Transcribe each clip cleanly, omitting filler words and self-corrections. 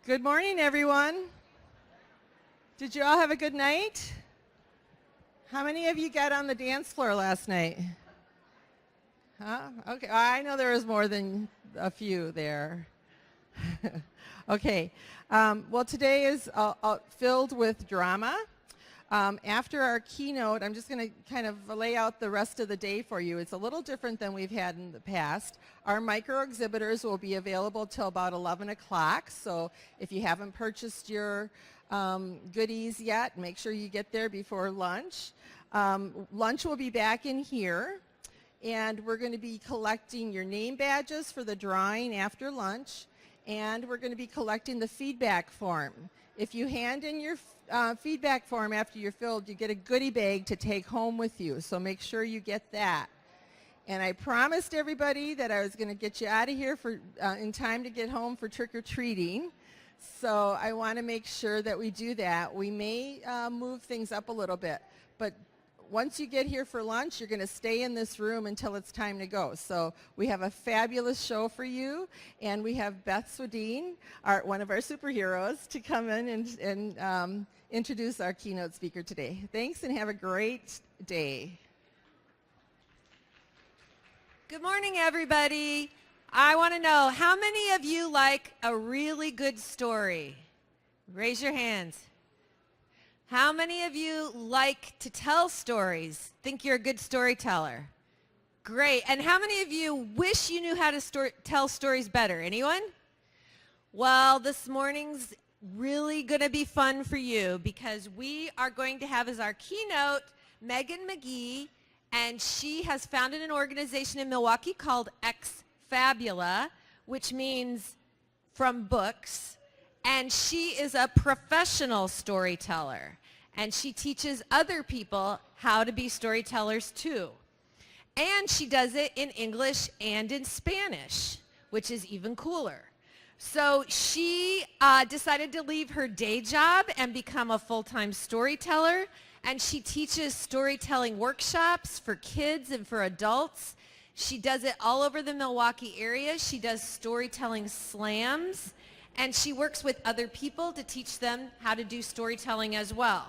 Good morning, everyone. Did you all have a good night? How many of you got on the dance floor last night? Huh? Okay, I know there was more than a few there. Okay, well today is filled with drama. After our keynote, I'm just going to kind of lay out the rest of the day for you. It's a little different than we've had in the past. Our micro exhibitors will be available till about 11 o'clock, so if you haven't purchased your goodies yet, make sure you get there before lunch. Lunch will be back in here, and we're going to be collecting your name badges for the drawing after lunch, and we're going to be collecting the feedback form. If you hand in your feedback form after you're filled, you get a goodie bag to take home with you, so make sure you get that. And I promised everybody that I was going to get you out of here in time to get home for trick-or-treating, so I want to make sure that we do that. We may move things up a little bit, but once you get here for lunch, you're going to stay in this room until it's time to go. So we have a fabulous show for you, and we have Beth Swedeen, one of our superheroes, to come in and introduce our keynote speaker today. Thanks, and have a great day. Good morning, everybody. I want to know, how many of you like a really good story? Raise your hands. How many of you like to tell stories? Think you're a good storyteller? Great. And how many of you wish you knew how to tell stories better? Anyone? Well, this morning's really going to be fun for you because we are going to have as our keynote McGee, and she has founded an organization in Milwaukee called Fabula, which means from books, and she is a professional storyteller. And she teaches other people how to be storytellers too. And she does it in English and in Spanish, which is even cooler. So she decided to leave her day job and become a full-time storyteller. And she teaches storytelling workshops for kids and for adults. She does it all over the Milwaukee area. She does storytelling slams. And she works with other people to teach them how to do storytelling as well.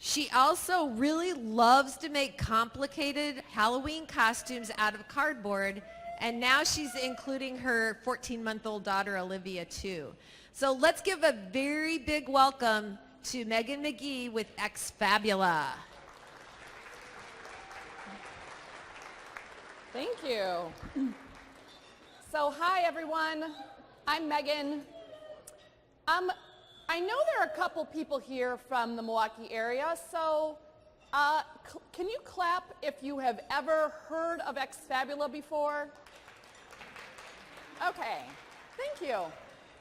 She also really loves to make complicated Halloween costumes out of cardboard, and now she's including her 14-month-old daughter, Olivia, too. So let's give a very big welcome to McGee with Fabula. Thank you. So hi, everyone. I'm Megan. I know there are a couple people here from the Milwaukee area, so can you clap if you have ever heard of Fabula before? Okay, thank you.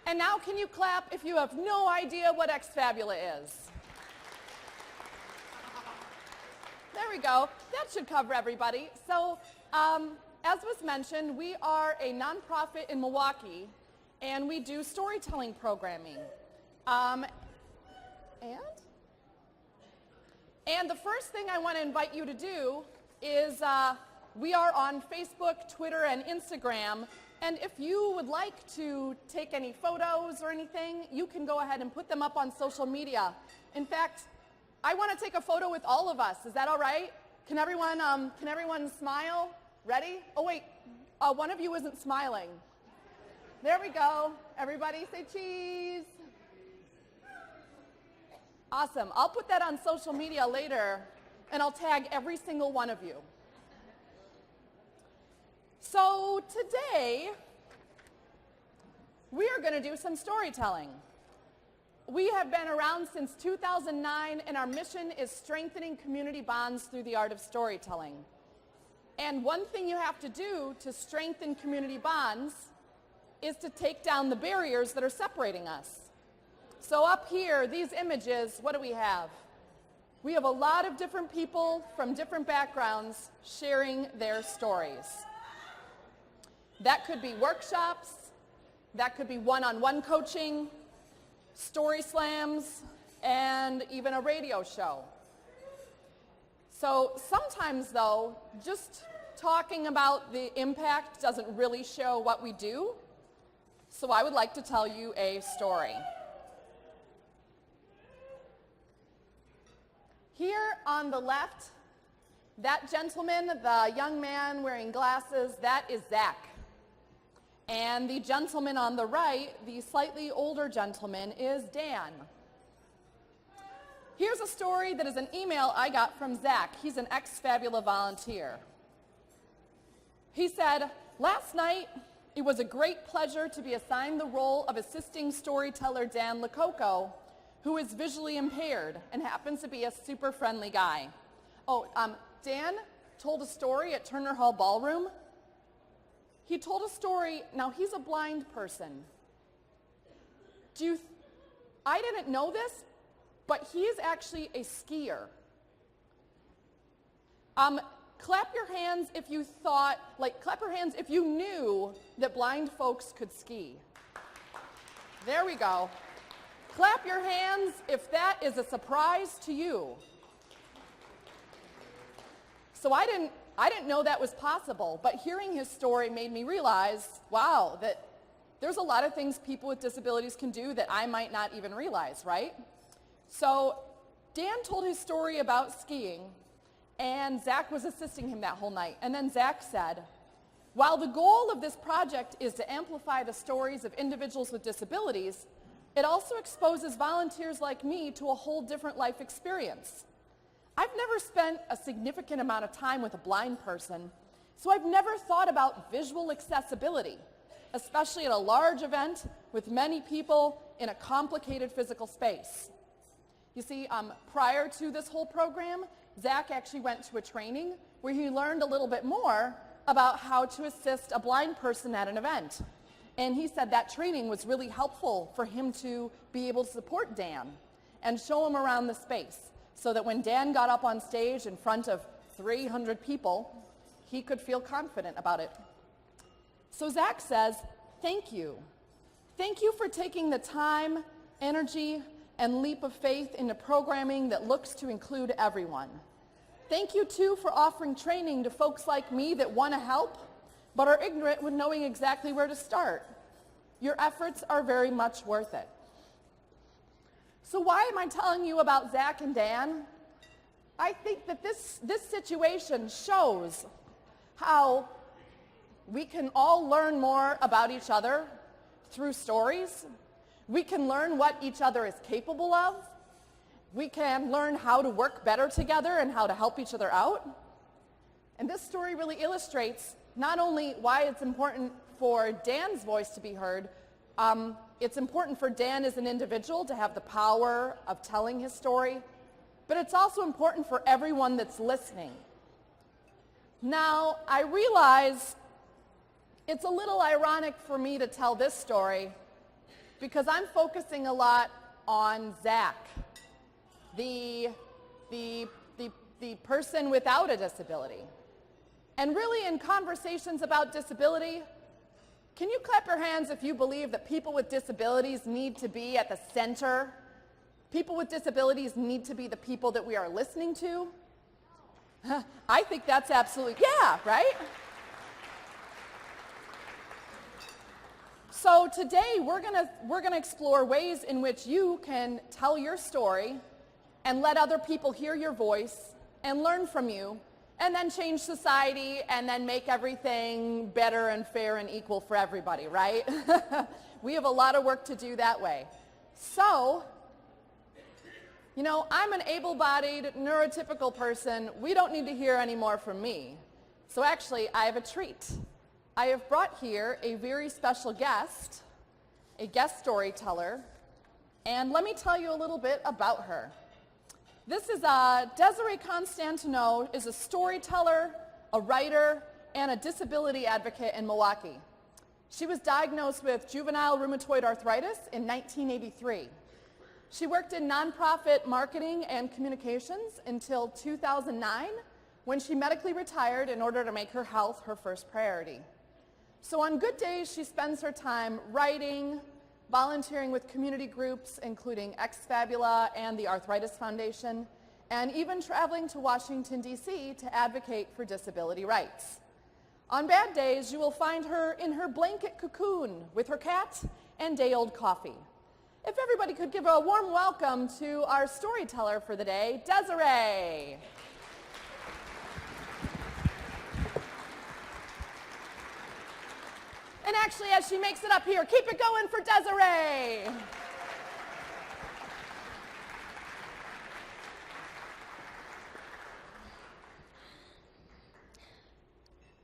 And now can you clap if you have no idea what Fabula is? There we go. That should cover everybody. So as was mentioned, we are a nonprofit in Milwaukee, and we do storytelling programming. And the first thing I want to invite you to do is we are on Facebook, Twitter, and Instagram, and if you would like to take any photos or anything, you can go ahead and put them up on social media. In fact, I want to take a photo with all of us. Is that all right? Can everyone smile? Ready? Oh wait, one of you isn't smiling. There we go. Everybody say cheese. Awesome. I'll put that on social media later, and I'll tag every single one of you. So today, we are going to do some storytelling. We have been around since 2009, and our mission is strengthening community bonds through the art of storytelling. And one thing you have to do to strengthen community bonds is to take down the barriers that are separating us. So up here, these images, what do we have? We have a lot of different people from different backgrounds sharing their stories. That could be workshops, that could be one-on-one coaching, story slams, and even a radio show. So sometimes, though, just talking about the impact doesn't really show what we do. So I would like to tell you a story. Here on the left, that gentleman, the young man wearing glasses, that is Zach. And the gentleman on the right, the slightly older gentleman, is Dan. Here's a story that is an email I got from Zach. He's an ex-Fabula volunteer. He said, "Last night, it was a great pleasure to be assigned the role of assisting storyteller Dan Lococo, who is visually impaired and happens to be a super friendly guy." Dan told a story at Turner Hall Ballroom. He told a story, now he's a blind person. I didn't know this, but he is actually a skier. Clap your hands if you clap your hands if you knew that blind folks could ski. There we go. Clap your hands if that is a surprise to you. So I didn't know that was possible, but hearing his story made me realize, wow, that there's a lot of things people with disabilities can do that I might not even realize, right? So Dan told his story about skiing, and Zach was assisting him that whole night. And then Zach said, "While the goal of this project is to amplify the stories of individuals with disabilities, it also exposes volunteers like me to a whole different life experience. I've never spent a significant amount of time with a blind person, so I've never thought about visual accessibility, especially at a large event with many people in a complicated physical space." You see, prior to this whole program, Zach actually went to a training where he learned a little bit more about how to assist a blind person at an event. And he said that training was really helpful for him to be able to support Dan and show him around the space, so that when Dan got up on stage in front of 300 people, he could feel confident about it. So Zach says, "Thank you. Thank you for taking the time, energy, and leap of faith into programming that looks to include everyone. Thank you, too, for offering training to folks like me that want to help, but are ignorant with knowing exactly where to start. Your efforts are very much worth it." So why am I telling you about Zach and Dan? I think that this situation shows how we can all learn more about each other through stories. We can learn what each other is capable of. We can learn how to work better together and how to help each other out. And this story really illustrates not only why it's important for Dan's voice to be heard, it's important for Dan as an individual to have the power of telling his story, but it's also important for everyone that's listening. Now, I realize it's a little ironic for me to tell this story because I'm focusing a lot on Zach, the person without a disability. And really, in conversations about disability, can you clap your hands if you believe that people with disabilities need to be at the center? People with disabilities need to be the people that we are listening to? I think that's absolutely, yeah, right? So today we're gonna explore ways in which you can tell your story and let other people hear your voice and learn from you, and then change society and then make everything better and fair and equal for everybody, right? We have a lot of work to do that way. So, you know, I'm an able-bodied, neurotypical person. We don't need to hear any more from me. So actually, I have a treat. I have brought here a very special guest, a guest storyteller, and let me tell you a little bit about her. This is Desiree Constantino, is a storyteller, a writer, and a disability advocate in Milwaukee. She was diagnosed with juvenile rheumatoid arthritis in 1983. She worked in nonprofit marketing and communications until 2009, when she medically retired in order to make her health her first priority. So on good days, she spends her time writing, volunteering with community groups, including Fabula and the Arthritis Foundation, and even traveling to Washington, D.C. to advocate for disability rights. On bad days, you will find her in her blanket cocoon with her cat and day-old coffee. If everybody could give a warm welcome to our storyteller for the day, Desiree. And actually, as she makes it up here, keep it going for Desiree.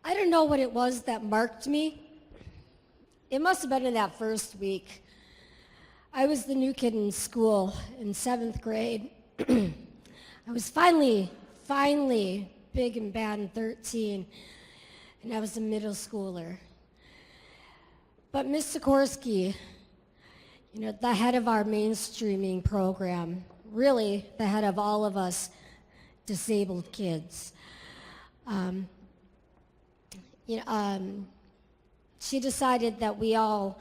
I don't know what it was that marked me. It must have been in that first week. I was the new kid in school in 7th grade. I was finally big and bad in 13, and I was a middle schooler. But Ms. Sikorsky, the head of our mainstreaming program, really the head of all of us disabled kids, she decided that we all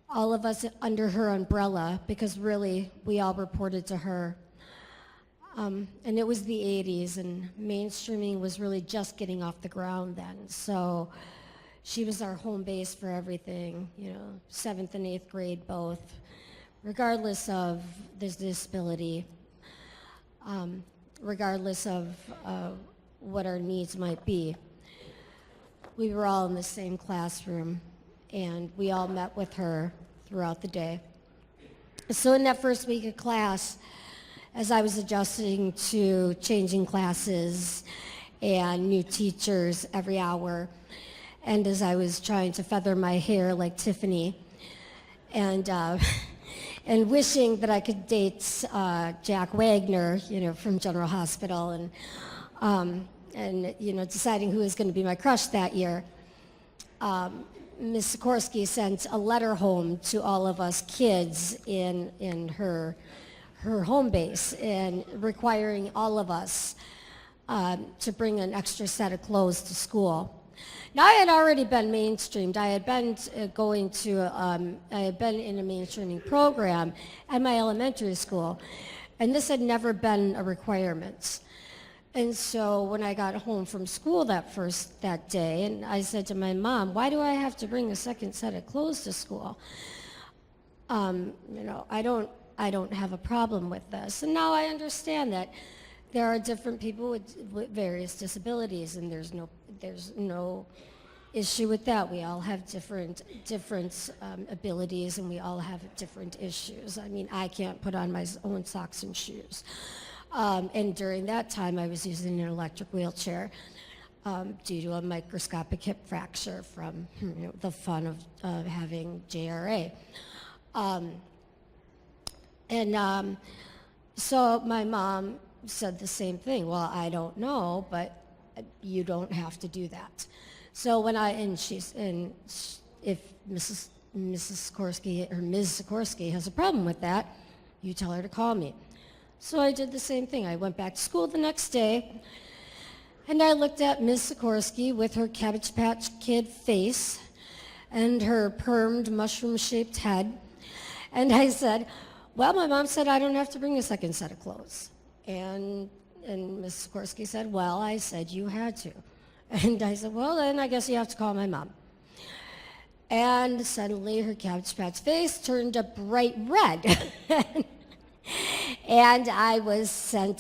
of us under her umbrella, because really we all reported to her. And it was the 80s, and mainstreaming was really just getting off the ground then. So she was our home base for everything, 7th and 8th grade both, regardless of the disability, regardless of what our needs might be. We were all in the same classroom, and we all met with her throughout the day. So in that first week of class, as I was adjusting to changing classes and new teachers every hour, and as I was trying to feather my hair like Tiffany, and wishing that I could date Jack Wagner, from General Hospital, and deciding who was going to be my crush that year, Ms. Sikorsky sent a letter home to all of us kids in her home base, and requiring all of us to bring an extra set of clothes to school. Now, I had already been mainstreamed. I had been in a mainstreaming program at my elementary school, and this had never been a requirement. And so when I got home from school that day, and I said to my mom, "Why do I have to bring a second set of clothes to school? I don't have a problem with this." And now I understand that there are different people with various disabilities, and there's no issue with that. We all have different abilities, and we all have different issues. I mean, I can't put on my own socks and shoes. And during that time, I was using an electric wheelchair due to a microscopic hip fracture from the fun of having JRA. So my mom said the same thing. "Well, I don't know, but you don't have to do that." So if Mrs. Sikorsky or Ms. Sikorsky has a problem with that, you tell her to call me. So I did the same thing. I went back to school the next day, and I looked at Ms. Sikorsky with her Cabbage Patch Kid face and her permed mushroom-shaped head, and I said, "Well, my mom said I don't have to bring a second set of clothes." And Ms. Sikorsky said, "Well, I said you had to." And I said, "Well, then I guess you have to call my mom." And suddenly her Cabbage Patch face turned a bright red. And I was sent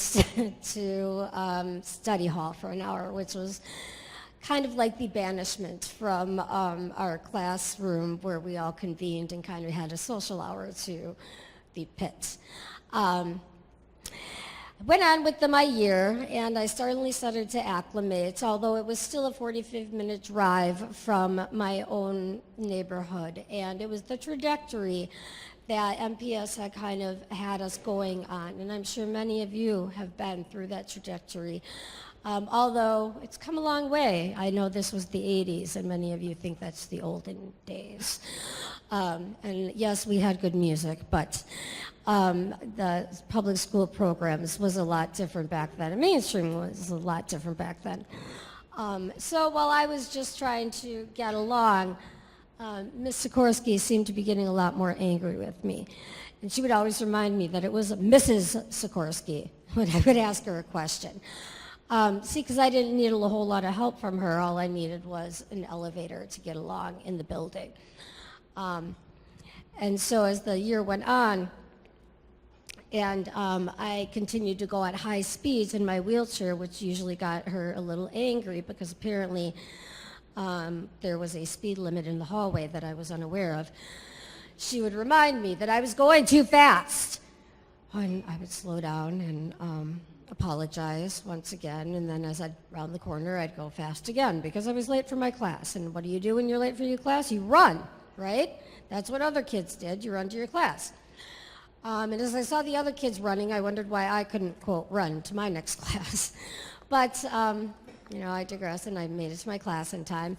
to study hall for an hour, which was kind of like the banishment from our classroom, where we all convened and kind of had a social hour, to the pit. I went on with my year, and I certainly started to acclimate, although it was still a 45-minute drive from my own neighborhood. And it was the trajectory that MPS had kind of had us going on, and I'm sure many of you have been through that trajectory. Although it's come a long way. I know this was the 80s, and many of you think that's the olden days. And yes, we had good music, but the public school programs was a lot different back then, and mainstream was a lot different back then. So while I was just trying to get along, Ms. Sikorsky seemed to be getting a lot more angry with me. And she would always remind me that it was Mrs. Sikorsky when I would ask her a question. See, because I didn't need a whole lot of help from her. All I needed was an elevator to get along in the building. And so as the year went on, and I continued to go at high speeds in my wheelchair, which usually got her a little angry because apparently there was a speed limit in the hallway that I was unaware of. She would remind me that I was going too fast. And I would slow down and apologize once again, and then as I'd round the corner, I'd go fast again because I was late for my class. And what do you do when you're late for your class? You run, right? That's what other kids did. You run to your class. And as I saw the other kids running, I wondered why I couldn't, quote, run to my next class. But, I digress, and I made it to my class in time.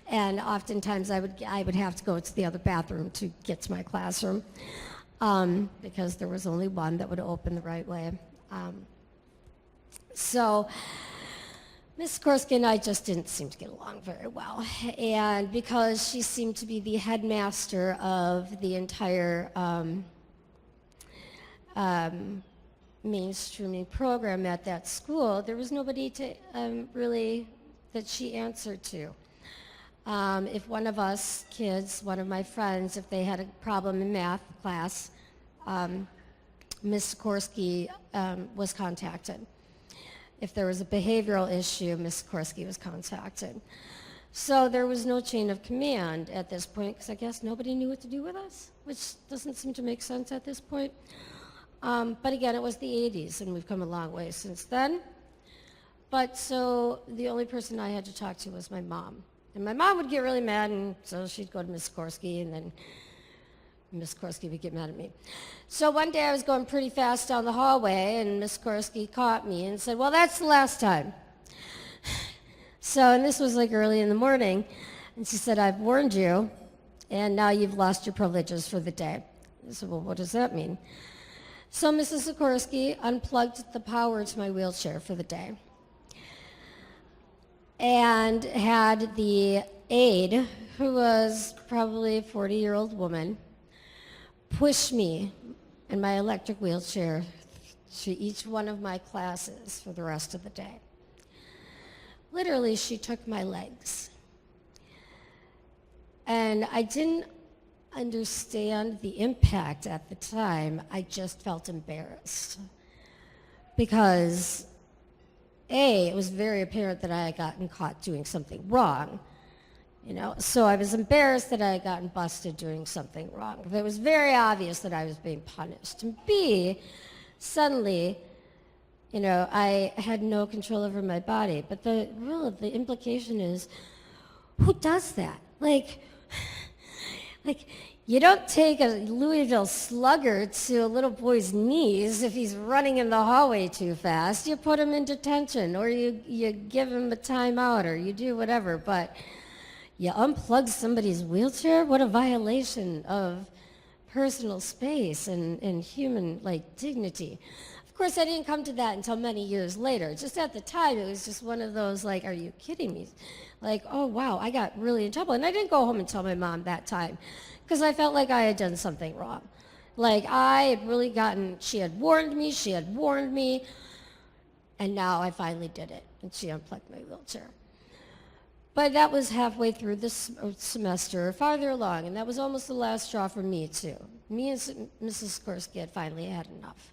And oftentimes I would have to go to the other bathroom to get to my classroom because there was only one that would open the right way. So Miss Sikorsky and I just didn't seem to get along very well. And because she seemed to be the headmaster of the entire mainstreaming program at that school, there was nobody to really that she answered to. If one of us kids, one of my friends, if they had a problem in math class, Miss Sikorsky was contacted. If there was a behavioral issue, Miss Sikorsky was contacted. So there was no chain of command at this point because I guess nobody knew what to do with us, which doesn't seem to make sense at this point. But again, it was the 80s, and we've come a long way since then. But so the only person I had to talk to was my mom. And my mom would get really mad, and so she'd go to Miss Sikorsky, and then Miss Sikorsky would get mad at me. So one day I was going pretty fast down the hallway, and Miss Sikorsky caught me and said, well, that's the last time. And this was like early in the morning, and she said, I've warned you, and now you've lost your privileges for the day. I said, well, what does that mean? So Mrs. Sikorsky unplugged the power to my wheelchair for the day and had the aide, who was probably a 40-year-old woman, push me in my electric wheelchair to each one of my classes for the rest of the day. Literally, she took my legs. And I didn't understand the impact at the time. I just felt embarrassed because it was very apparent that I had gotten caught doing something wrong. So I was embarrassed that I had gotten busted doing something wrong. It was very obvious that I was being punished. And B, suddenly, I had no control over my body. But the implication is, who does that? Like, you don't take a Louisville Slugger to a little boy's knees if he's running in the hallway too fast. You put him in detention, or you give him a timeout, or you do whatever. But you unplug somebody's wheelchair? What a violation of personal space and human dignity. Of course, I didn't come to that until many years later. Just at the time, it was just one of those are you kidding me? Oh wow, I got really in trouble. And I didn't go home and tell my mom that time because I felt like I had done something wrong. I had really she had warned me, and now I finally did it. And she unplugged my wheelchair. But that was halfway through this semester, farther along, and that was almost the last straw for me, too. Me and Mrs. Sikorsky had finally had enough.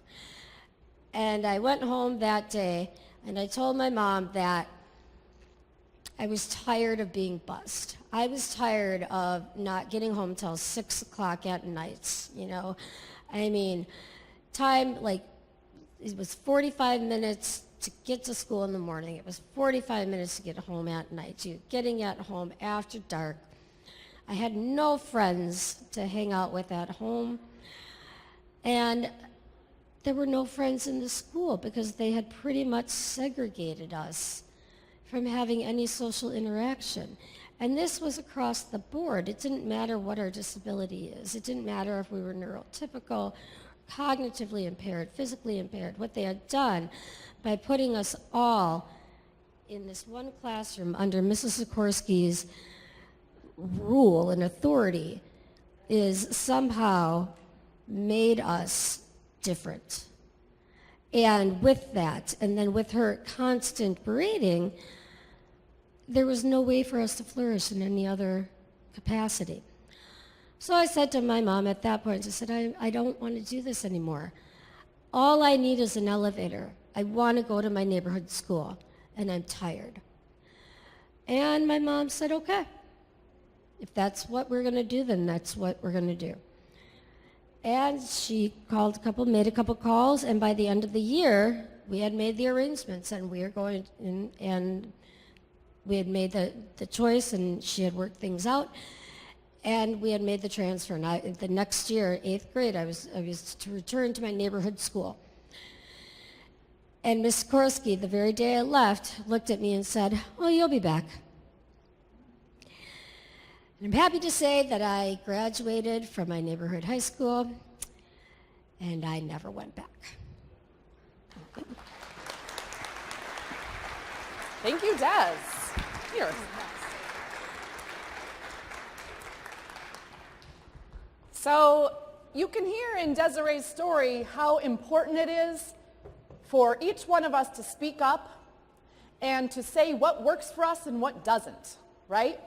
And I went home that day, and I told my mom that I was tired of being bussed. I was tired of not getting home till 6 o'clock at night, time, it was 45 minutes to get to school in the morning. It was 45 minutes to get home at night. Getting at home after dark. I had no friends to hang out with at home. And there were no friends in the school because they had pretty much segregated us from having any social interaction. And this was across the board. It didn't matter what our disability is. It didn't matter if we were neurotypical, cognitively impaired, physically impaired. What they had done by putting us all in this one classroom under Mrs. Sikorsky's rule and authority is somehow made us different. And with that, and then with her constant berating, there was no way for us to flourish in any other capacity. So I said to my mom at that point, I said, I don't want to do this anymore. All I need is an elevator. I want to go to my neighborhood school, and I'm tired. And my mom said, okay, if that's what we're going to do, then that's what we're going to do. And she made a couple calls, and by the end of the year, we had made the arrangements, and we were going in, and we had made the choice, and she had worked things out, and we had made the transfer. And the next year, 8th grade, I was to return to my neighborhood school. And Miss Korsky, the very day I left, looked at me and said, "Oh, you'll be back." And I'm happy to say that I graduated from my neighborhood high school, and I never went back. Thank you, Des. Here. So you can hear in Desiree's story how important it is for each one of us to speak up and to say what works for us and what doesn't, right?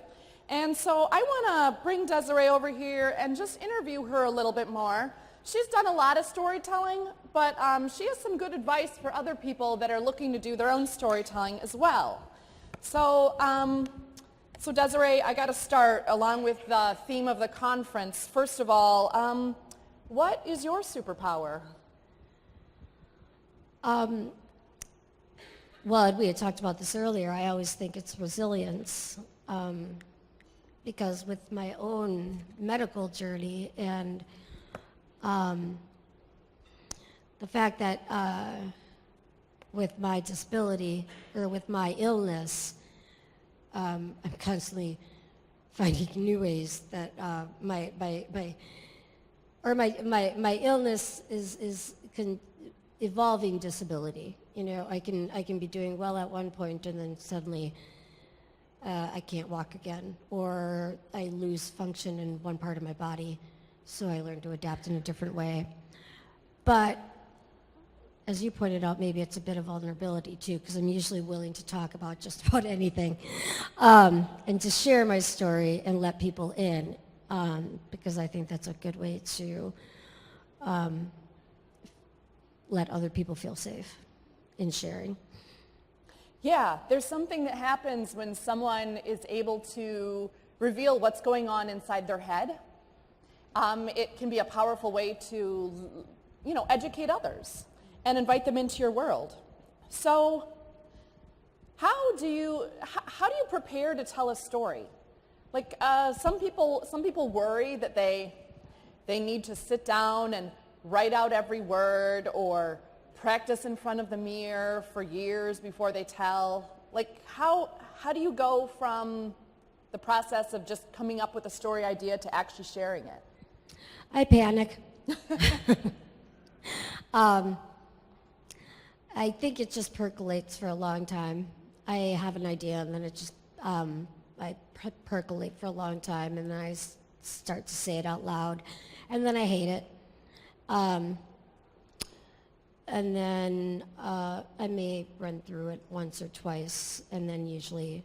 And so I want to bring Desiree over here and just interview her a little bit more. She's done a lot of storytelling, but she has some good advice for other people that are looking to do their own storytelling as well. So, so Desiree, I got to start along with the theme of the conference. First of all, what is your superpower? Well, we had talked about this earlier. I always think it's resilience. Because with my own medical journey and the fact that with my disability or with my illness, I'm constantly finding new ways that my illness is evolving disability. You know, I can be doing well at one point and then suddenly I can't walk again, or I lose function in one part of my body, so I learn to adapt in a different way. But as you pointed out, maybe it's a bit of vulnerability too, because I'm usually willing to talk about just about anything, and to share my story and let people in, because I think that's a good way to let other people feel safe in sharing. Yeah, there's something that happens when someone is able to reveal what's going on inside their head. It can be a powerful way to, educate others and invite them into your world. So how do you prepare to tell a story? Like some people worry that they need to sit down and write out every word or practice in front of the mirror for years before they tell. Like how do you go from the process of just coming up with a story idea to actually sharing it? I panic. I think it just percolates for a long time. I have an idea and then it just, I percolate for a long time and then I start to say it out loud and then I hate it. And then I may run through it once or twice, and then usually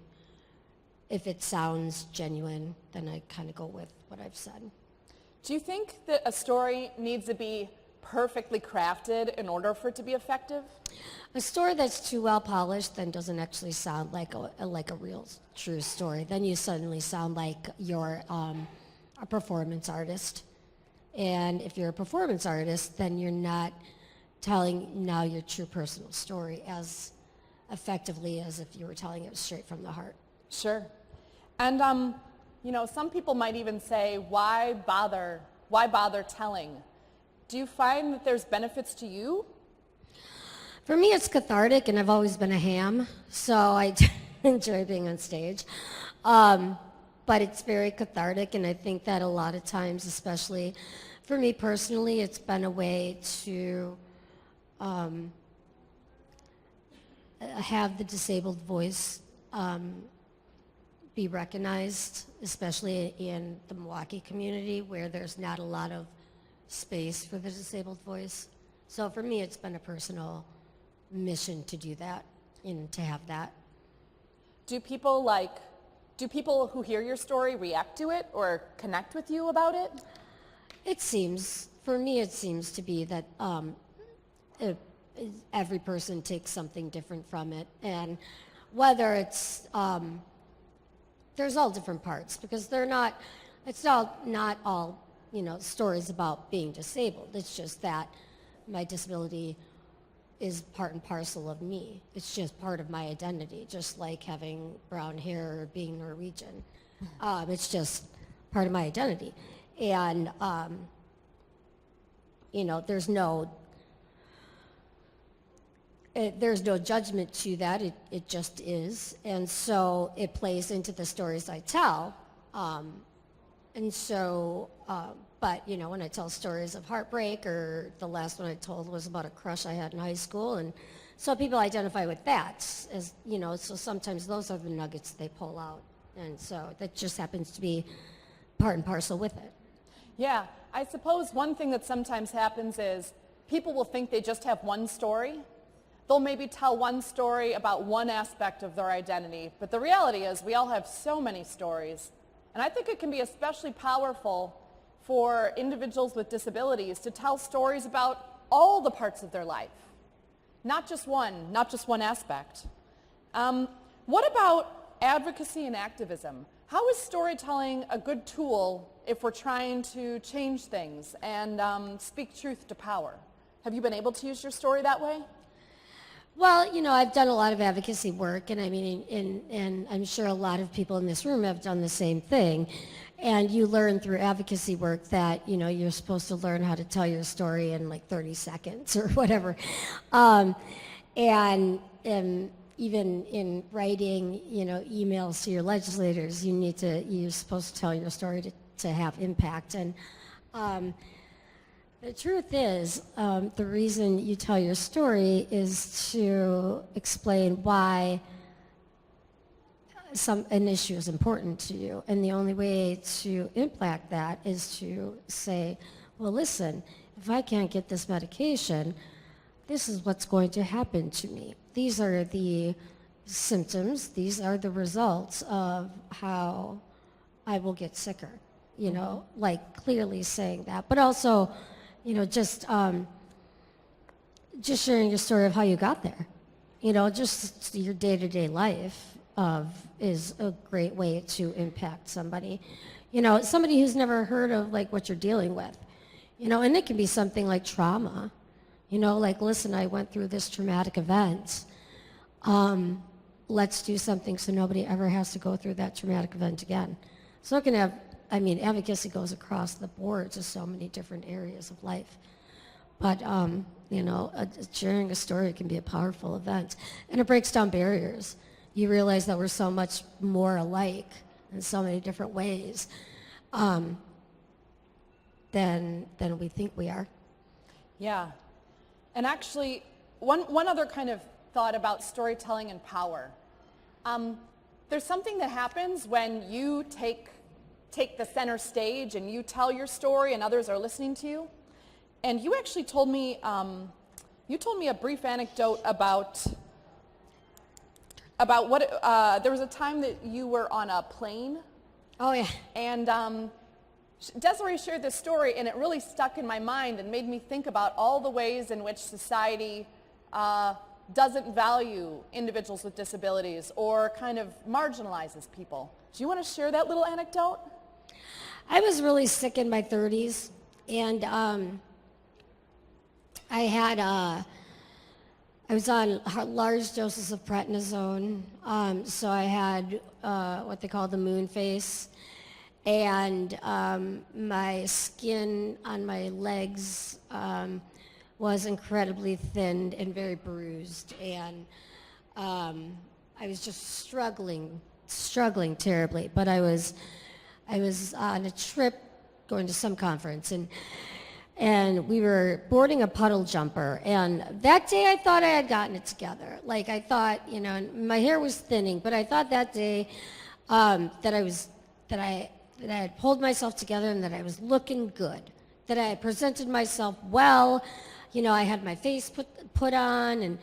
if it sounds genuine, then I kind of go with what I've said. Do you think that a story needs to be perfectly crafted in order for it to be effective? A story that's too well polished then doesn't actually sound like a real true story. Then you suddenly sound like you're a performance artist. And if you're a performance artist, then you're not telling now your true personal story as effectively as if you were telling it straight from the heart. Sure. And some people might even say, why bother telling? Do you find that there's benefits to you? For me, it's cathartic, and I've always been a ham, so I enjoy being on stage. But it's very cathartic, and I think that a lot of times, especially for me personally, it's been a way to have the disabled voice be recognized, especially in the Milwaukee community where there's not a lot of space for the disabled voice. So for me, it's been a personal mission to do that and to have that. Do people who hear your story react to it or connect with you about it? For me, it seems to be that every person takes something different from it. And whether it's, there's all different parts, because it's not all, stories about being disabled. It's just that my disability is part and parcel of me. It's just part of my identity, just like having brown hair or being Norwegian. It's just part of my identity. And, there's no judgment to that. It just is. And so it plays into the stories I tell. But, when I tell stories of heartbreak, or the last one I told was about a crush I had in high school, and so people identify with that, as, so sometimes those are the nuggets they pull out. And so that just happens to be part and parcel with it. Yeah, I suppose one thing that sometimes happens is people will think they just have one story. They'll maybe tell one story about one aspect of their identity, but the reality is we all have so many stories. And I think it can be especially powerful for individuals with disabilities to tell stories about all the parts of their life, not just one aspect. What about advocacy and activism? How is storytelling a good tool if we're trying to change things and speak truth to power? Have you been able to use your story that way? Well, I've done a lot of advocacy work, and and I'm sure a lot of people in this room have done the same thing. And you learn through advocacy work that, you're supposed to learn how to tell your story in like 30 seconds or whatever. And even in writing, emails to your legislators, you're supposed to tell your story to have impact. And the truth is, the reason you tell your story is to explain why an issue is important to you. And the only way to impact that is to say, well, listen, if I can't get this medication, this is what's going to happen to me. These are the symptoms. These are the results of how I will get sicker, like clearly saying that. But also, just sharing your story of how you got there. Just your day-to-day life is a great way to impact somebody. Somebody who's never heard of like what you're dealing with. And it can be something like trauma. Like, listen, I went through this traumatic event. Let's do something so nobody ever has to go through that traumatic event again. So it can have, advocacy goes across the board to so many different areas of life. But, sharing a story can be a powerful event. And it breaks down barriers. You realize that we're so much more alike in so many different ways than we think we are. Yeah. And actually, one other kind of thought about storytelling and power. There's something that happens when you take the center stage and you tell your story and others are listening to you. And you actually told me a brief anecdote about what there was a time that you were on a plane. Oh, yeah. And Desiree shared this story, and it really stuck in my mind and made me think about all the ways in which society doesn't value individuals with disabilities or kind of marginalizes people. Do you want to share that little anecdote? I was really sick in my 30s, and I was on large doses of prednisone, so I had what they call the moon face, and my skin on my legs was incredibly thin and very bruised, and I was just struggling terribly. But I was on a trip going to some conference, and we were boarding a puddle jumper, and that day I thought I had gotten it together. Like, I thought, my hair was thinning, but I thought that day that I had pulled myself together and that I was looking good, that I had presented myself well, I had my face put on, and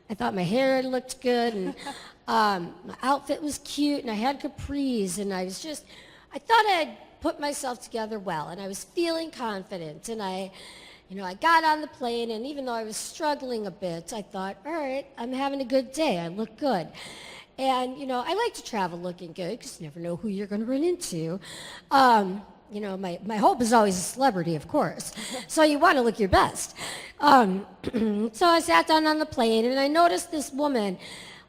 I thought my hair looked good, and my outfit was cute, and I had capris, and I thought I had put myself together well, and I was feeling confident, and I got on the plane, and even though I was struggling a bit, I thought, all right, I'm having a good day. I look good. And, I like to travel looking good because you never know who you're going to run into. My hope is always a celebrity, of course. So you want to look your best. So I sat down on the plane, and I noticed this woman,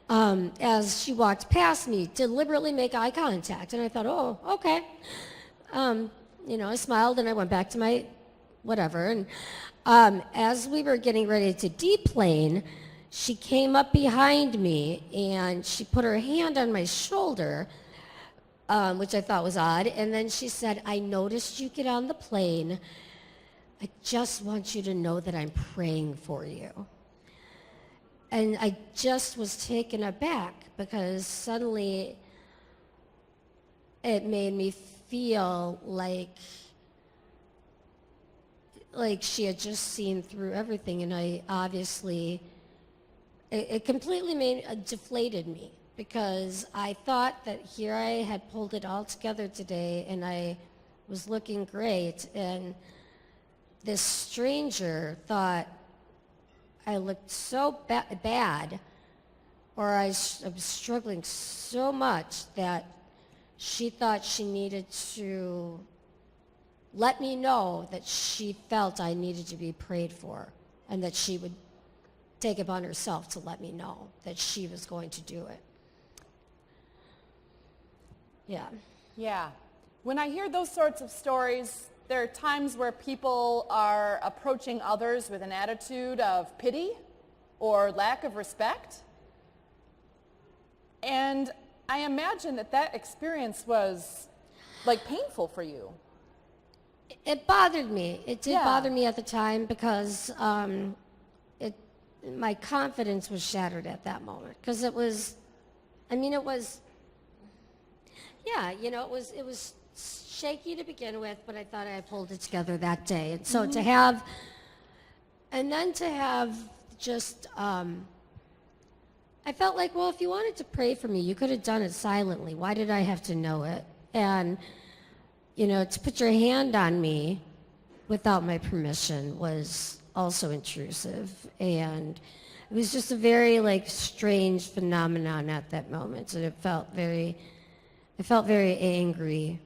as she walked past me, deliberately make eye contact. And I thought, oh, okay. I smiled, and I went back to my whatever. And as we were getting ready to deplane, she came up behind me, and she put her hand on my shoulder, which I thought was odd. And then she said, I noticed you get on the plane. I just want you to know that I'm praying for you. And I just was taken aback because suddenly it made me feel like she had just seen through everything, and I obviously, it completely deflated me, because I thought that here I had pulled it all together today, and I was looking great, and this stranger thought I looked so bad, or I was struggling so much that she thought she needed to let me know that she felt I needed to be prayed for, and that she would take it upon herself to let me know that she was going to do it. Yeah. Yeah. When I hear those sorts of stories, there are times where people are approaching others with an attitude of pity or lack of respect. And I imagine that experience was painful for you. It bothered me. It did bother me at the time, because my confidence was shattered at that moment, because it was shaky to begin with, but I thought I pulled it together that day. And so to have just, I felt like, well, if you wanted to pray for me, you could have done it silently. Why did I have to know it? And, to put your hand on me without my permission was also intrusive. And it was just a very, strange phenomenon at that moment. And it felt very angry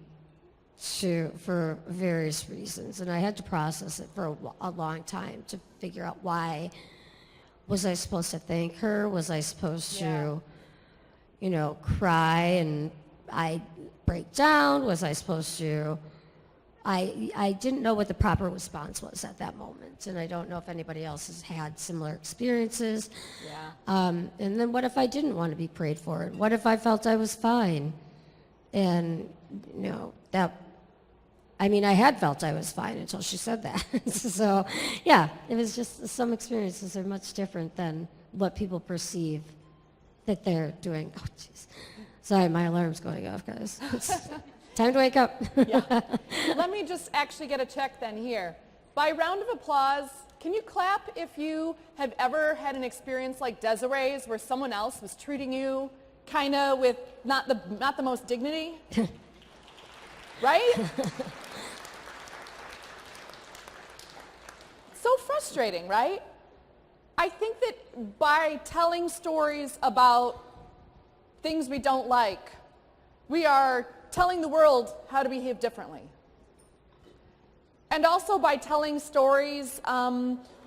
for various reasons. And I had to process it for a long time to figure out why. Was I supposed to thank her? Was I supposed to, cry and I break down? Was I supposed to? I didn't know what the proper response was at that moment, and I don't know if anybody else has had similar experiences. Yeah. And then what if I didn't want to be prayed for? What if I felt I was fine? And I had felt I was fine until she said that. So, yeah, it was just, some experiences are much different than what people perceive that they're doing. Oh, jeez. Sorry, my alarm's going off, guys. It's time to wake up. Yeah. Let me just actually get a check then here. By round of applause, can you clap if you have ever had an experience like Desiree's, where someone else was treating you kind of with not the most dignity? Right? So frustrating, right? I think that by telling stories about things we don't like, we are telling the world how to behave differently. And also by telling stories,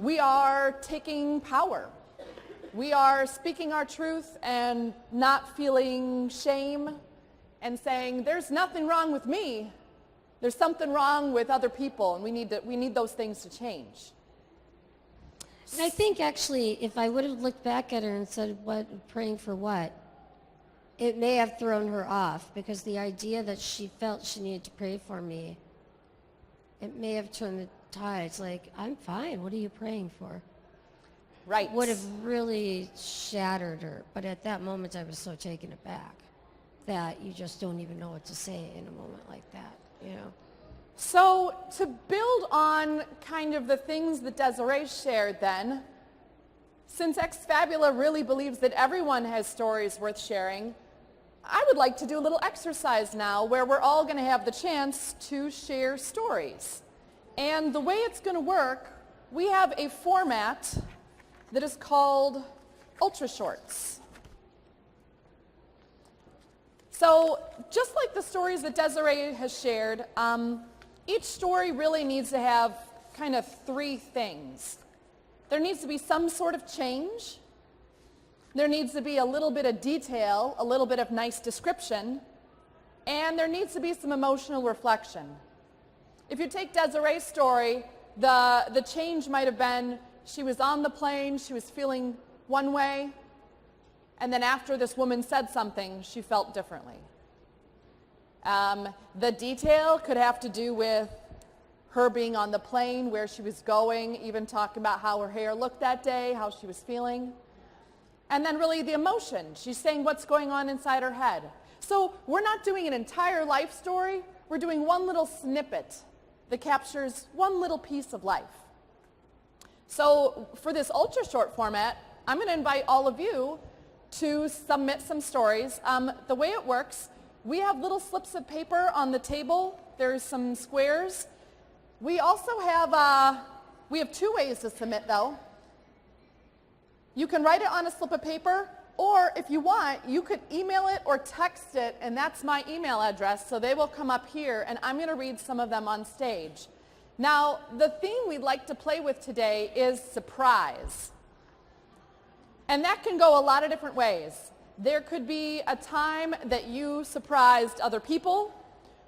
we are taking power. We are speaking our truth and not feeling shame and saying, there's nothing wrong with me. There's something wrong with other people, and we need those things to change. And I think, actually, if I would have looked back at her and said, praying for what? It may have thrown her off, because the idea that she felt she needed to pray for me, it may have turned the tides. Like, I'm fine. What are you praying for? Right. Would have really shattered her. But at that moment, I was so taken aback that you just don't even know what to say in a moment like that, So to build on kind of the things that Desiree shared then, since Fabula really believes that everyone has stories worth sharing, I would like to do a little exercise now where we're all going to have the chance to share stories. And the way it's going to work, we have a format that is called Ultra Shorts. So just like the stories that Desiree has shared, each story really needs to have kind of three things. There needs to be some sort of change. There needs to be a little bit of detail, a little bit of nice description, and there needs to be some emotional reflection. If you take Desiree's story, the change might have been she was on the plane, she was feeling one way, and then after this woman said something, she felt differently. The detail could have to do with her being on the plane, where she was going, even talking about how her hair looked that day, how she was feeling. And then really the emotion. She's saying what's going on inside her head. So we're not doing an entire life story. We're doing one little snippet that captures one little piece of life. So for this ultra short format, I'm going to invite all of you to submit some stories. The way it works, we have little slips of paper on the table. There's some squares. We also have, we have two ways to submit though. You can write it on a slip of paper, or if you want, you could email it or text it, and that's my email address, so they will come up here, and I'm going to read some of them on stage. Now, the theme we'd like to play with today is surprise. And that can go a lot of different ways. There could be a time that you surprised other people,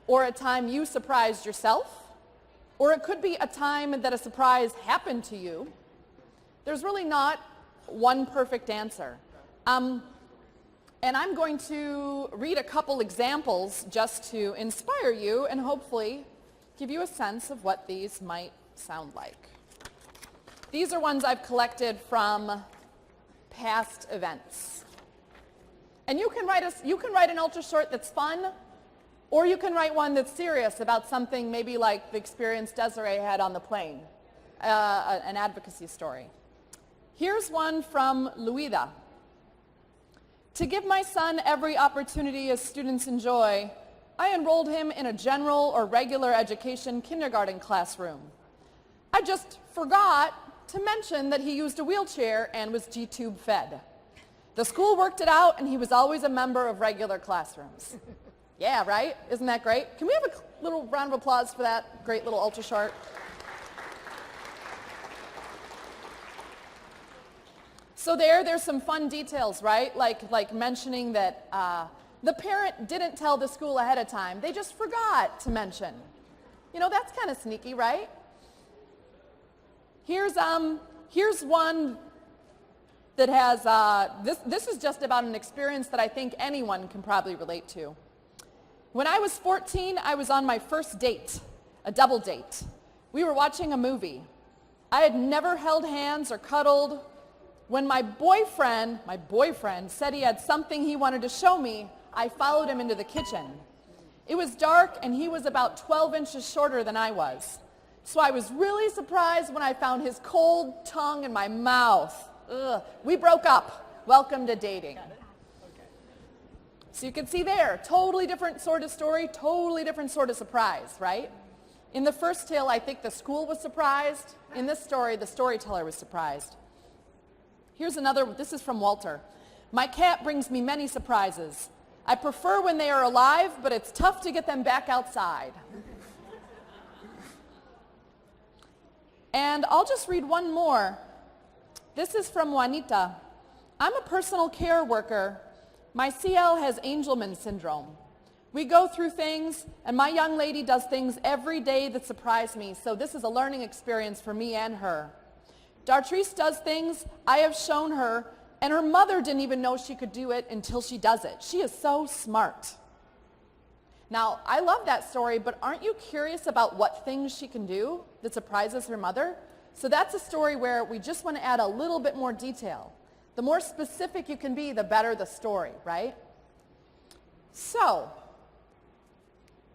or a time you surprised yourself, or it could be a time that a surprise happened to you. There's really not one perfect answer. And I'm going to read a couple examples just to inspire you and hopefully give you a sense of what these might sound like. These are ones I've collected from past events. And you can write an ultra short that's fun, or you can write one that's serious about something maybe like the experience Desiree had on the plane, an advocacy story. Here's one from Luida. To give my son every opportunity as students enjoy, I enrolled him in a general or regular education kindergarten classroom. I just forgot to mention that he used a wheelchair and was G-tube fed. The school worked it out, and he was always a member of regular classrooms. Yeah, right? Isn't that great? Can we have a little round of applause for that great little ultra short? So there's some fun details, right? Like mentioning that the parent didn't tell the school ahead of time. They just forgot to mention. You know, that's kind of sneaky, right? Here's one that has, this is just about an experience that I think anyone can probably relate to. When I was 14, I was on my first date, a double date. We were watching a movie. I had never held hands or cuddled. When my boyfriend said he had something he wanted to show me, I followed him into the kitchen. It was dark, and he was about 12 inches shorter than I was. So I was really surprised when I found his cold tongue in my mouth. Ugh. We broke up. Welcome to dating. So you can see there, totally different sort of story, totally different sort of surprise, right? In the first tale, I think the school was surprised. In this story, the storyteller was surprised. Here's another, this is from Walter. My cat brings me many surprises. I prefer when they are alive, but it's tough to get them back outside. And I'll just read one more. This is from Juanita. I'm a personal care worker. My CL has Angelman syndrome. We go through things, and my young lady does things every day that surprise me, so this is a learning experience for me and her. Dartrice does things I have shown her, and her mother didn't even know she could do it until she does it. She is so smart. Now, I love that story, but aren't you curious about what things she can do that surprises her mother? So that's a story where we just want to add a little bit more detail. The more specific you can be, the better the story, right? So,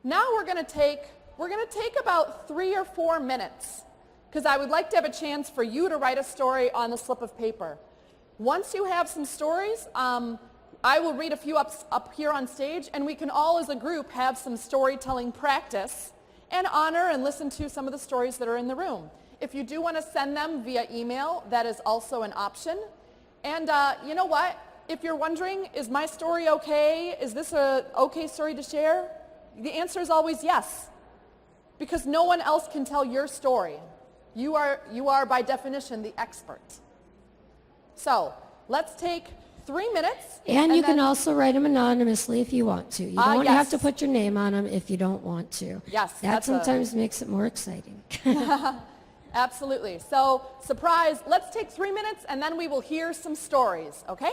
now we're going to take we're going to take about 3 or 4 minutes because I would like to have a chance for you to write a story on the slip of paper. Once you have some stories, I will read a few up here on stage, and we can all as a group have some storytelling practice and honor and listen to some of the stories that are in the room. If you do want to send them via email, that is also an option. And you know what? If you're wondering, is my story okay? Is this an okay story to share? The answer is always yes, because no one else can tell your story. You are by definition the expert. So let's take 3 minutes. And you can also write them anonymously if you want to. You don't yes. have to put your name on them if you don't want to. Yes. That sometimes makes it more exciting. Absolutely. So, surprise, let's take 3 minutes and then we will hear some stories, okay?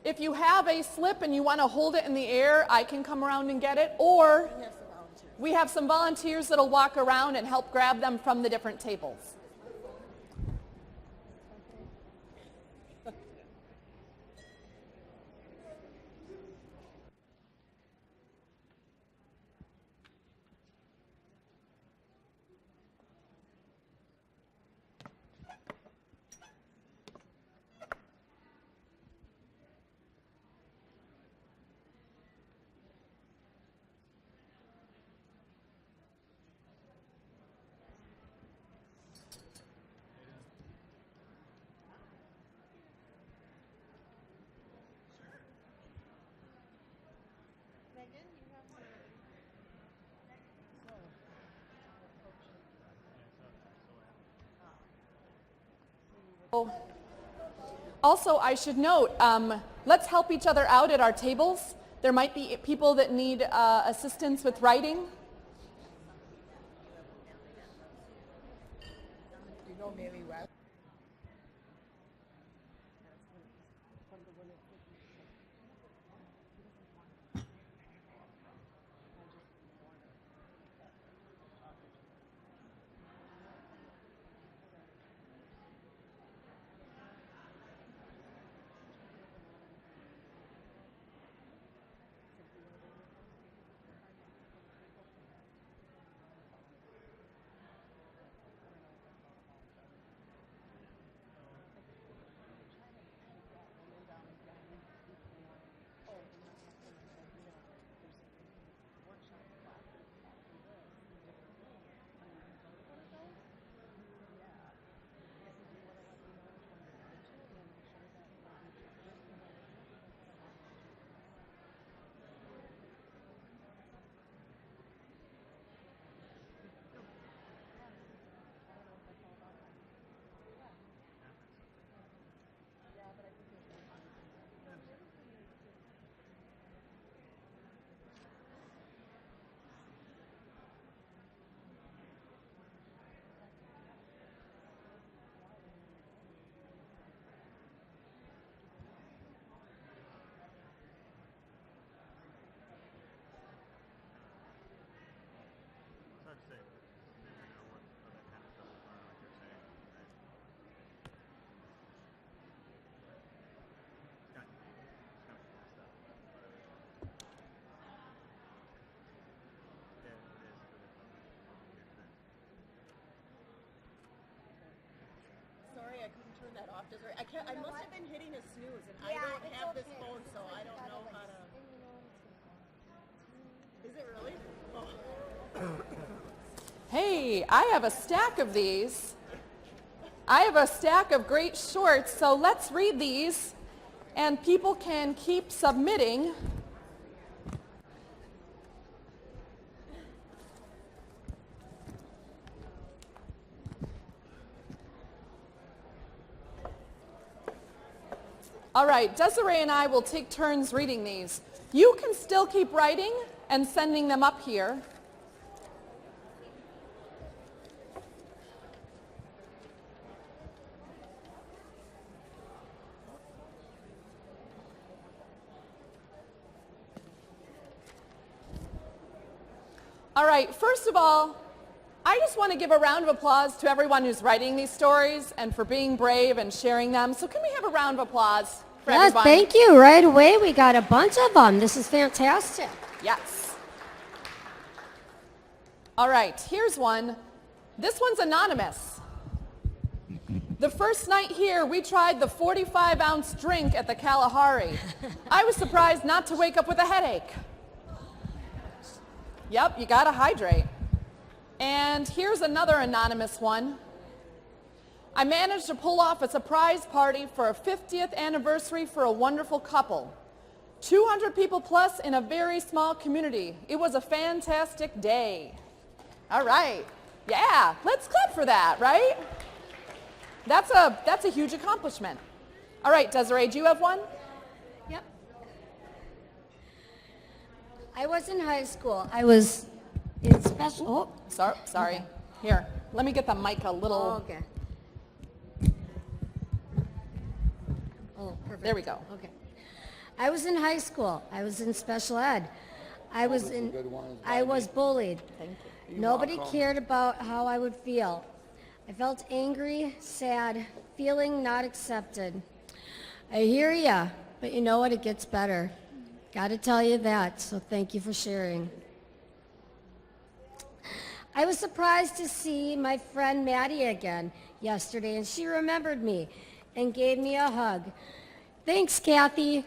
If you have a slip and you want to hold it in the air, I can come around and get it, or we have some volunteers that'll walk around and help grab them from the different tables. Also, I should note, let's help each other out at our tables. There might be people that need assistance with writing. I couldn't turn that off. I must have been hitting a snooze, and I don't have this phone, so I don't know how to. Is it really? Oh. Hey, I have a stack of these. I have a stack of great shorts, so let's read these, and people can keep submitting. All right, Desiree and I will take turns reading these. You can still keep writing and sending them up here. All right, first of all, I just want to give a round of applause to everyone who's writing these stories and for being brave and sharing them. So can we have a round of applause? for Yes, everyone. thank you. Right away, we got a bunch of them. This is fantastic. Yes. All right, here's one. This one's anonymous. The first night here, we tried the 45-ounce drink at the Kalahari. I was surprised not to wake up with a headache. Yep, you gotta hydrate. And here's another anonymous one. I managed to pull off a surprise party for a 50th anniversary for a wonderful couple. 200 people plus in a very small community. It was a fantastic day. All right. Yeah, let's clap for that, right? That's a huge accomplishment. All right, Desiree, do you have one? Yep. I was in high school. I was in special. Oh, Sorry. Okay. Here, let me get the mic a little. okay. Oh, perfect. There we go. Okay. I was in high school. I was in special ed. I was bullied. Thank you. Nobody cared about how I would feel. I felt angry, sad, feeling not accepted. I hear ya, but you know what? It gets better. Got to tell you that, so thank you for sharing. I was surprised to see my friend Maddie again yesterday, and she remembered me and gave me a hug. Thanks, Kathy.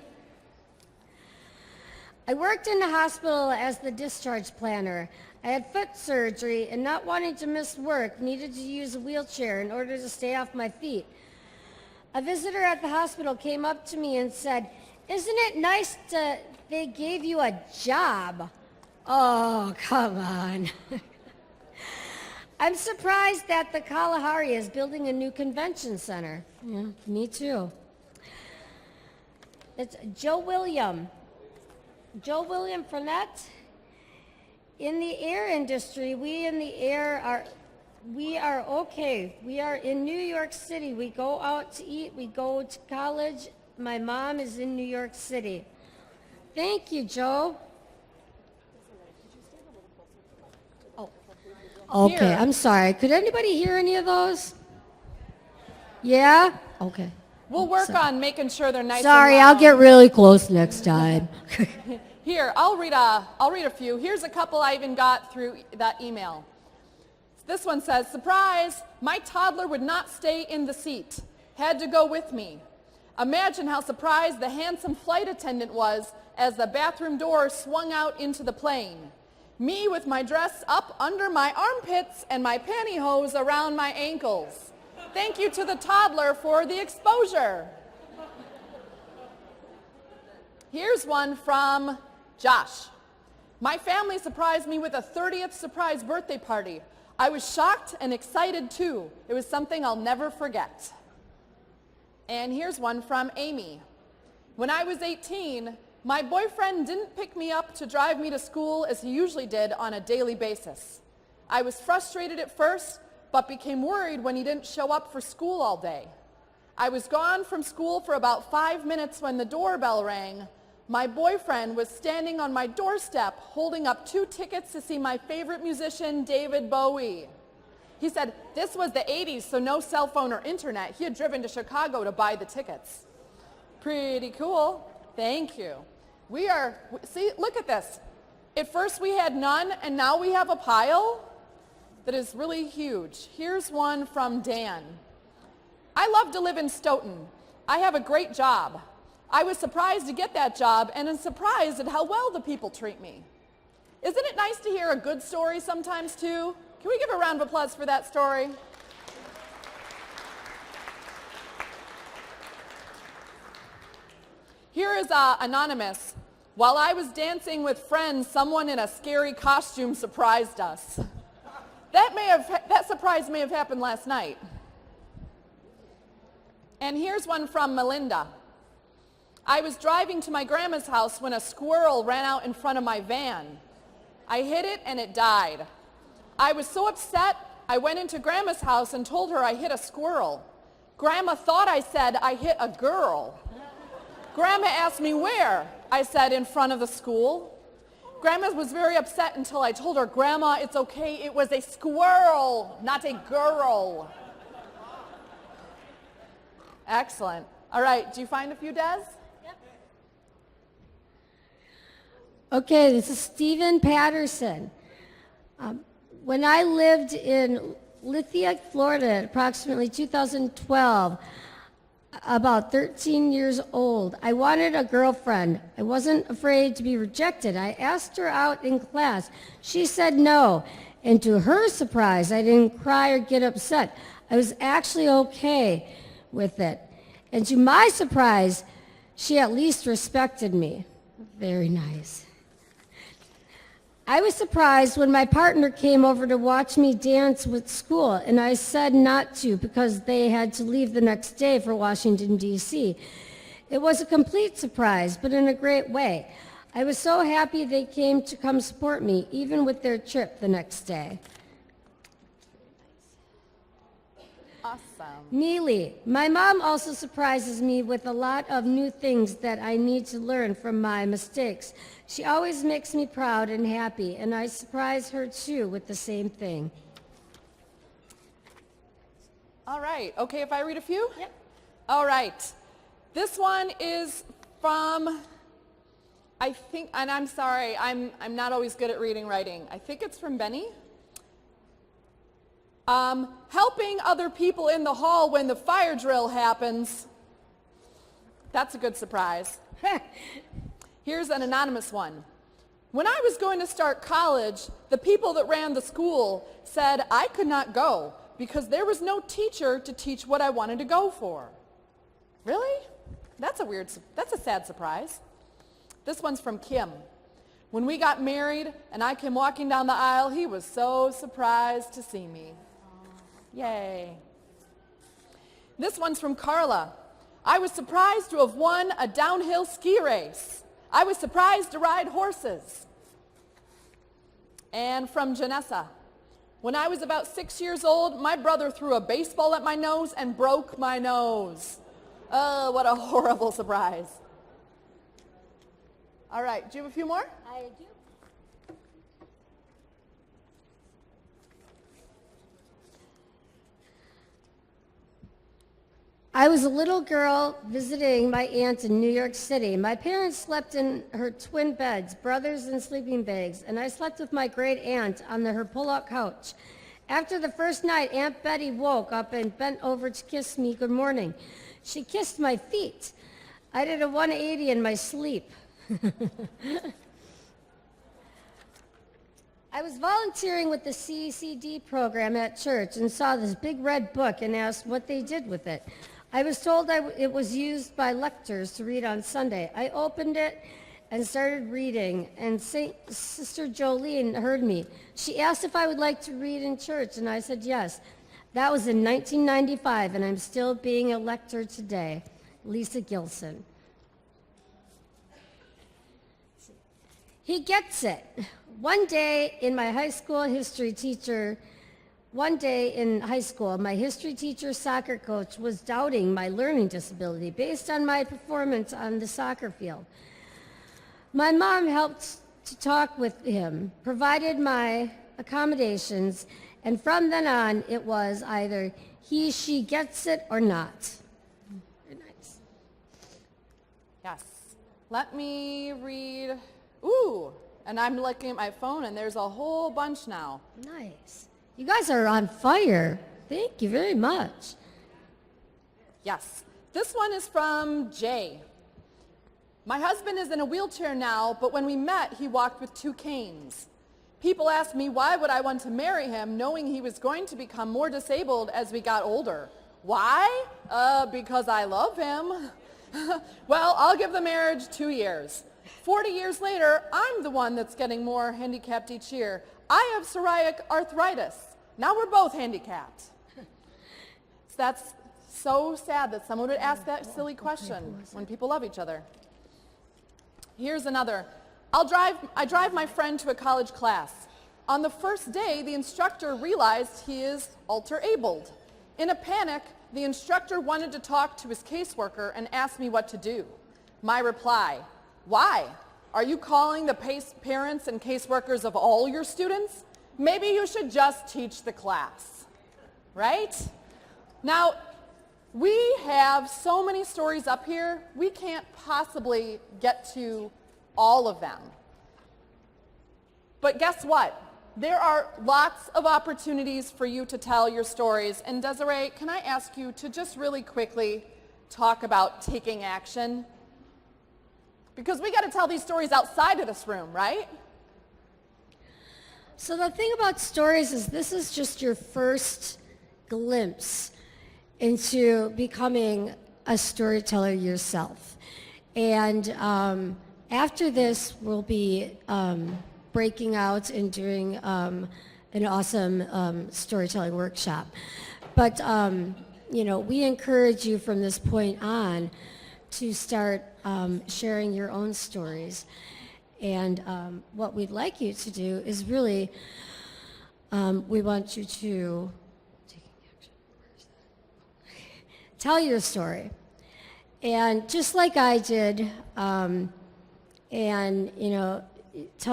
I worked in the hospital as the discharge planner. I had foot surgery and not wanting to miss work, needed to use a wheelchair in order to stay off my feet. A visitor at the hospital came up to me and said, "Isn't it nice they gave you a job?" Oh, come on. I'm surprised that the Kalahari is building a new convention center. Yeah, me too. It's Joe William Fournette. In the air industry, we are okay. We are in New York City. We go out to eat. We go to college. My mom is in New York City. Thank you, Joe. Oh, okay. Here. I'm sorry. Could anybody hear any of those? Yeah? Okay. We'll work on making sure they're nice. Sorry, and I'll loud. get really close next time. Here, I'll read a few. Here's a couple I even got through that email. This one says, "Surprise! My toddler would not stay in the seat. Had to go with me. Imagine how surprised the handsome flight attendant was as the bathroom door swung out into the plane. Me with my dress up under my armpits and my pantyhose around my ankles. Thank you to the toddler for the exposure." Here's one from Josh. "My family surprised me with a 30th surprise birthday party. I was shocked and excited too. It was something I'll never forget." And here's one from Amy. "When I was 18, my boyfriend didn't pick me up to drive me to school as he usually did on a daily basis. I was frustrated at first, but became worried when he didn't show up for school all day. I was gone from school for about 5 minutes when the doorbell rang. My boyfriend was standing on my doorstep holding up 2 tickets to see my favorite musician, David Bowie. He said this was the 80s, so no cell phone or internet. He had driven to Chicago to buy the tickets." Pretty cool. Thank you. See, look at this. At first we had none, and now we have a pile that is really huge. Here's one from Dan. "I love to live in Stoughton. I have a great job. I was surprised to get that job and am surprised at how well the people treat me. Isn't it nice to hear a good story sometimes too? Can we give a round of applause for that story?" Here is anonymous. "While I was dancing with friends, someone in a scary costume surprised us." That surprise may have happened last night. And here's one from Melinda. "I was driving to my grandma's house when a squirrel ran out in front of my van. I hit it and it died. I was so upset, I went into Grandma's house and told her I hit a squirrel. Grandma thought I said I hit a girl. Grandma asked me where. I said in front of the school. Grandma was very upset until I told her, 'Grandma, it's okay, it was a squirrel, not a girl.'" Excellent. All right, do you find a few, Des? Okay, this is Stephen Patterson. When I lived in Lithia, Florida, approximately 2012, about 13 years old, I wanted a girlfriend. I wasn't afraid to be rejected. I asked her out in class. She said no, and to her surprise, I didn't cry or get upset. I was actually okay with it. And to my surprise, she at least respected me. Very nice. I was surprised when my partner came over to watch me dance with school, and I said not to because they had to leave the next day for Washington, D.C. It was a complete surprise, but in a great way. I was so happy they came to come support me, even with their trip the next day. Awesome. Neely, my mom also surprises me with a lot of new things that I need to learn from my mistakes. She always makes me proud and happy, and I surprise her too with the same thing. All right, okay if I read a few? Yep. All right, this one is from, I think, and I'm sorry, I'm not always good at reading writing. I think it's from Benny. Helping other people in the hall when the fire drill happens. That's a good surprise. Here's an anonymous one. When I was going to start college, the people that ran the school said I could not go because there was no teacher to teach what I wanted to go for. Really? That's a sad surprise. This one's from Kim. When we got married and I came walking down the aisle, he was so surprised to see me. Yay. This one's from Carla. I was surprised to have won a downhill ski race. I was surprised to ride horses. And from Janessa. When I was about 6 years old, my brother threw a baseball at my nose and broke my nose. Oh, what a horrible surprise. All right, do you have a few more? I do. I was a little girl visiting my aunt in New York City. My parents slept in her twin beds, brothers in sleeping bags, and I slept with my great aunt on her pull-out couch. After the first night, Aunt Betty woke up and bent over to kiss me good morning. She kissed my feet. I did a 180 in my sleep. I was volunteering with the CECD program at church and saw this big red book and asked what they did with it. I was told it was used by lectors to read on Sunday. I opened it and started reading, and Sister Jolene heard me. She asked if I would like to read in church, and I said yes. That was in 1995, and I'm still being a lector today. Lisa Gilson. He gets it. One day in high school, my history teacher soccer coach was doubting my learning disability based on my performance on the soccer field. My mom helped to talk with him, provided my accommodations, and from then on, it was either she gets it or not. Very nice. Yes. Let me read. Ooh, and I'm looking at my phone, and there's a whole bunch now. Nice. You guys are on fire. Thank you very much. Yes. This one is from Jay. My husband is in a wheelchair now, but when we met, he walked with 2 canes. People asked me why would I want to marry him knowing he was going to become more disabled as we got older. Why? Because I love him. Well, I'll give the marriage 2 years. 40 years later, I'm the one that's getting more handicapped each year. I have psoriatic arthritis. Now we're both handicapped. So that's so sad that someone would ask that silly question when people love each other. Here's another. I drive my friend to a college class. On the first day, the instructor realized he is alter-abled. In a panic, the instructor wanted to talk to his caseworker and asked me what to do. My reply, why? Are you calling the parents and caseworkers of all your students? Maybe you should just teach the class, right? Now, We have so many stories up here, we can't possibly get to all of them. But guess what? There are lots of opportunities for you to tell your stories. And Desiree, can I ask you to just really quickly talk about taking action? Because we got to tell these stories outside of this room, right? So the thing about stories is this is just your first glimpse into becoming a storyteller yourself. And after this, we'll be breaking out and doing an awesome storytelling workshop. But, we encourage you from this point on to start sharing your own stories. And what we'd like you to do is really, we want you to tell your story. And just like I did, tell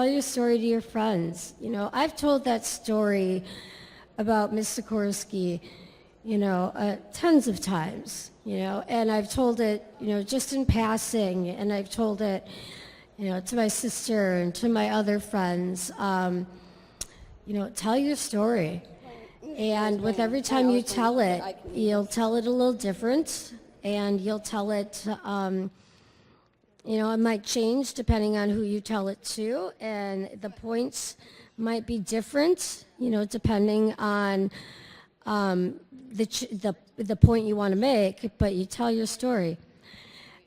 your story to your friends. I've told that story about Miss Sikorsky, tons of times, and I've told it, just in passing, and I've told it, to my sister and to my other friends. Tell your story. And with every time you tell it, you'll tell it a little different, and you'll tell it, it might change depending on who you tell it to, and the points might be different, depending on the point you want to make, but you tell your story.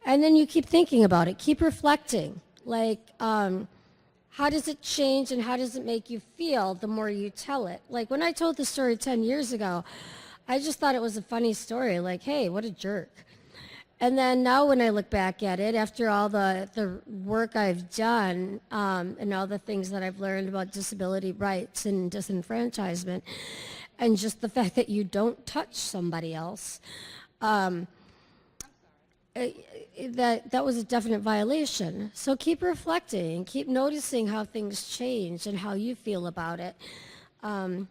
And then you keep thinking about it, keep reflecting, like, how does it change and how does it make you feel the more you tell it? Like when I told the story 10 years ago, I just thought it was a funny story, like, hey, what a jerk. And then now when I look back at it, after all the work I've done and all the things that I've learned about disability rights and disenfranchisement, and just the fact that you don't touch somebody else, that was a definite violation. So keep reflecting, keep noticing how things change and how you feel about it. And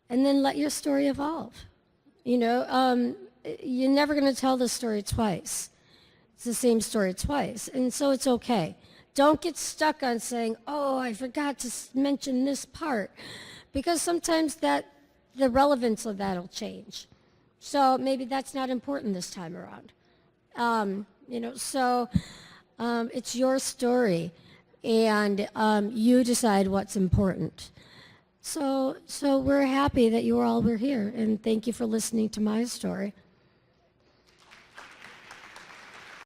then let your story evolve. You're never going to tell the story twice. It's the same story twice. And so it's okay. Don't get stuck on saying, oh, I forgot to mention this part. Because sometimes the relevance of that will change. So maybe that's not important this time around. It's your story, and you decide what's important. So we're happy that you all were here, and thank you for listening to my story.